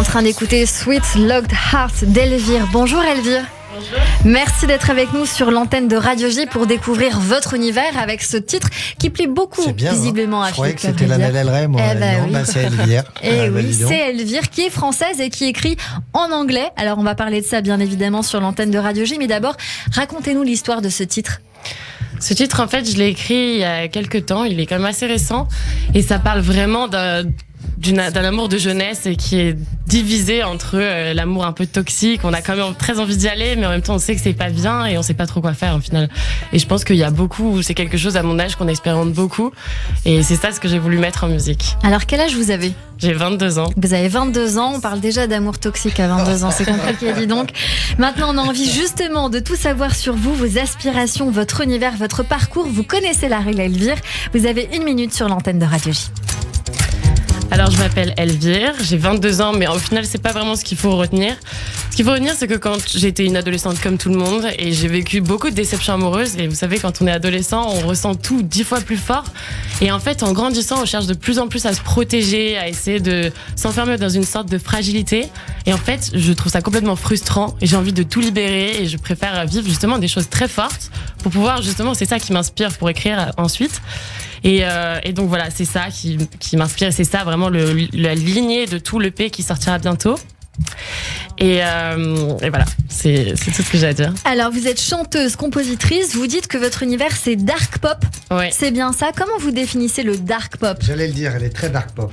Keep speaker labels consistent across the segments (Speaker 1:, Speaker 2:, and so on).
Speaker 1: En train d'écouter Sweet Locked Heart d'Elvire. Bonjour Elvire.
Speaker 2: Bonjour.
Speaker 1: Merci d'être avec nous sur l'antenne de Radio J pour découvrir votre univers avec ce titre qui plaît beaucoup visiblement à Philippe.
Speaker 3: Je croyais que c'était Lana Del Rey, moi. C'est Elvire.
Speaker 1: Et oui, c'est Elvire qui est française et qui écrit en anglais. Alors on va parler de ça bien évidemment sur l'antenne de Radio J, mais d'abord racontez-nous l'histoire de ce titre.
Speaker 2: Ce titre, en fait, je l'ai écrit il y a quelques temps. Il est quand même assez récent et ça parle vraiment d'un amour de jeunesse et qui est divisé entre l'amour un peu toxique. On a quand même très envie d'y aller, mais en même temps on sait que c'est pas bien et on sait pas trop quoi faire au final. Et je pense qu'il y a beaucoup, c'est quelque chose à mon âge qu'on expérimente beaucoup et c'est ça ce que j'ai voulu mettre en musique.
Speaker 1: Alors quel âge vous avez ?
Speaker 2: J'ai 22 ans.
Speaker 1: Vous avez 22 ans, on parle déjà d'amour toxique à 22 ans, c'est compliqué, dis donc. Maintenant on a envie justement de tout savoir sur vous, vos aspirations, votre univers, votre parcours. Vous connaissez la règle Elvire, vous avez 1 minute sur l'antenne de Radio J.
Speaker 2: Alors, je m'appelle Elvire, j'ai 22 ans, mais au final, c'est pas vraiment ce qu'il faut retenir. Ce qu'il faut retenir, c'est que quand j'étais une adolescente comme tout le monde, et j'ai vécu beaucoup de déceptions amoureuses, et vous savez, quand on est adolescent, on ressent tout 10 fois plus fort. Et en fait, en grandissant, on cherche de plus en plus à se protéger, à essayer de s'enfermer dans une sorte de fragilité. Et en fait, je trouve ça complètement frustrant, et j'ai envie de tout libérer, et je préfère vivre justement des choses très fortes pour pouvoir, justement, c'est ça qui m'inspire pour écrire ensuite. Et donc voilà, c'est ça qui m'inspire, c'est ça vraiment la lignée de tout l'EP qui sortira bientôt. Et voilà, c'est tout ce que j'ai à dire.
Speaker 1: Alors vous êtes chanteuse, compositrice, vous dites que votre univers c'est dark pop.
Speaker 2: Ouais.
Speaker 1: C'est bien ça. Comment vous définissez le dark pop ?
Speaker 3: J'allais le dire, elle est très dark pop.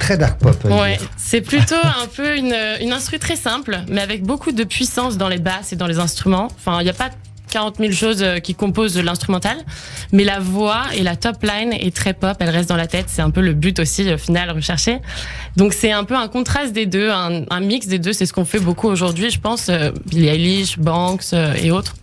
Speaker 3: Très dark pop.
Speaker 2: Ouais, c'est plutôt un peu une instru très simple, mais avec beaucoup de puissance dans les basses et dans les instruments. Enfin, il n'y a pas 40 000 choses qui composent l'instrumental, mais la voix et la top line est très pop, elle reste dans la tête, c'est un peu le but aussi au final recherché. Donc c'est un peu un contraste des deux, un mix des deux, c'est ce qu'on fait beaucoup aujourd'hui, je pense, Billie Eilish, Banks et autres.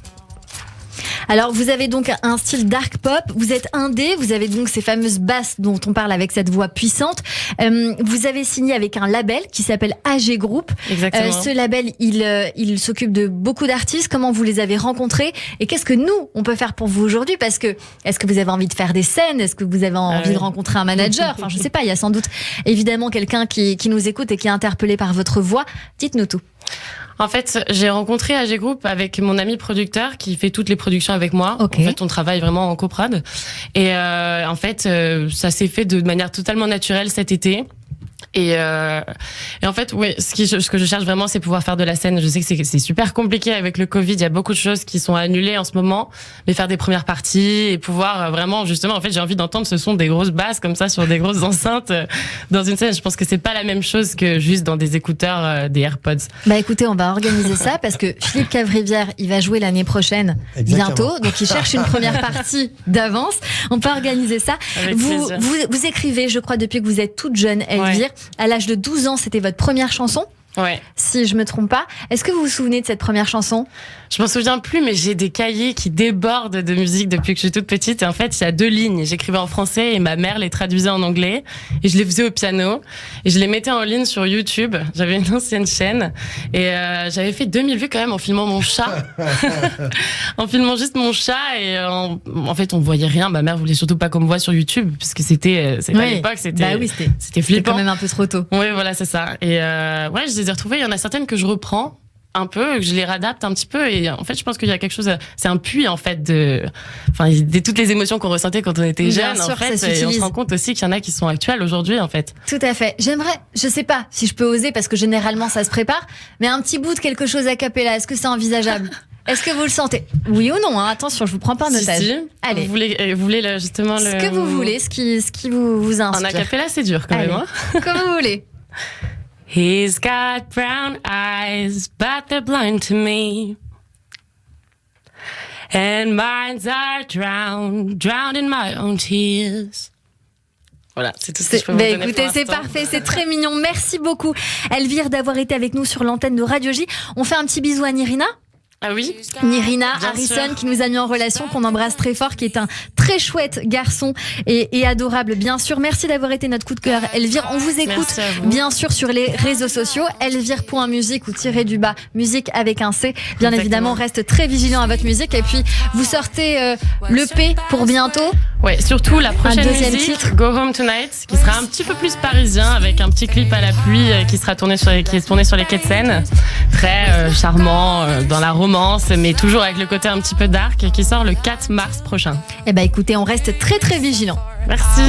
Speaker 1: Alors vous avez donc un style dark pop, vous êtes indé, vous avez donc ces fameuses basses dont on parle avec cette voix puissante. Vous avez signé avec un label qui s'appelle AG Group.
Speaker 2: Exactement.
Speaker 1: Ce label, il s'occupe de beaucoup d'artistes. Comment vous les avez rencontrés et qu'est-ce que nous, on peut faire pour vous aujourd'hui ? Parce que, est-ce que vous avez envie de faire des scènes ? Est-ce que vous avez envie de rencontrer un manager ? Enfin, je sais pas, il y a sans doute évidemment quelqu'un qui nous écoute et qui est interpellé par votre voix. Dites-nous tout.
Speaker 2: En fait, j'ai rencontré AG Group avec mon ami producteur qui fait toutes les productions avec moi.
Speaker 1: Okay.
Speaker 2: En fait, on travaille vraiment en coprod. Et en fait, ça s'est fait de manière totalement naturelle cet été. Et en fait, ouais, ce que je cherche vraiment, c'est pouvoir faire de la scène. Je sais que c'est super compliqué avec le Covid. Il y a beaucoup de choses qui sont annulées en ce moment. Mais faire des premières parties et pouvoir vraiment, justement, en fait, j'ai envie d'entendre ce son des grosses basses comme ça sur des grosses enceintes dans une scène. Je pense que c'est pas la même chose que juste dans des écouteurs, des AirPods.
Speaker 1: Bah écoutez, on va organiser ça parce que Philippe Cavrivière, il va jouer l'année prochaine.
Speaker 3: Exactement.
Speaker 1: Bientôt. Donc il cherche une première partie d'avance. On peut organiser ça. Vous écrivez, je crois, depuis que vous êtes toute jeune, Elvire. Ouais. À l'âge de 12 ans, c'était votre première chanson.
Speaker 2: Ouais.
Speaker 1: Si je me trompe pas. Est-ce que vous vous souvenez de cette première chanson ?
Speaker 2: Je m'en souviens plus, mais j'ai des cahiers qui débordent de musique depuis que je suis toute petite. Et en fait, il y a 2 lignes. J'écrivais en français et ma mère les traduisait en anglais. Et je les faisais au piano. Et je les mettais en ligne sur YouTube. J'avais une ancienne chaîne. Et j'avais fait 2000 vues quand même en filmant mon chat. En filmant juste mon chat. Et en fait, on voyait rien. Ma mère voulait surtout pas qu'on me voie sur YouTube. Parce que c'était à l'époque, c'était flippant.
Speaker 1: C'était quand même un peu trop tôt.
Speaker 2: Oui, voilà, c'est ça. Et ouais, je les ai retrouvées. Il y en a certaines que je reprends un peu, que je les réadapte un petit peu, et en fait je pense qu'il y a quelque chose, c'est un puits en fait de toutes les émotions qu'on ressentait quand on était jeune, en fait, et on se rend compte aussi qu'il y en a qui sont actuelles aujourd'hui en fait.
Speaker 1: Tout à fait. J'aimerais, je sais pas si je peux oser parce que généralement ça se prépare, mais un petit bout de quelque chose a cappella, est-ce que c'est envisageable ? Est-ce que vous le sentez ? Oui ou non, hein ? Attention, je vous prends pas en otage.
Speaker 2: Si.
Speaker 1: Allez.
Speaker 2: Vous voulez justement
Speaker 1: ce que vous voulez, ce qui vous inspire.
Speaker 2: En a cappella, c'est dur quand même. Hein.
Speaker 1: Comme vous voulez.
Speaker 2: He's got brown eyes, but they're blind to me. And minds are drowned in my own tears. Voilà, c'est tout ce que je peux vous donner.
Speaker 1: Écoutez, c'est parfait, c'est très mignon. Merci beaucoup, Elvire, d'avoir été avec nous sur l'antenne de Radio J. On fait un petit bisou à Nirina ?
Speaker 2: Ah oui,
Speaker 1: Nirina Harrison qui nous a mis en relation, qu'on embrasse très fort, qui est un très chouette garçon et adorable bien sûr. Merci d'avoir été notre coup de cœur Elvire. On vous écoute bien sûr sur les réseaux sociaux, elvire.musique ou _ musique avec un C. Bien évidemment, on reste très vigilant à votre musique et puis vous sortez l'EP pour bientôt.
Speaker 2: Ouais, surtout la prochaine musique,
Speaker 1: titre.
Speaker 2: Go Home Tonight, qui sera un petit peu plus parisien, avec un petit clip à la pluie qui est tourné sur les quais de Seine. Très charmant, dans la romance, mais toujours avec le côté un petit peu dark, qui sort le 4 mars prochain.
Speaker 1: Eh ben écoutez, on reste très très vigilants.
Speaker 2: Merci.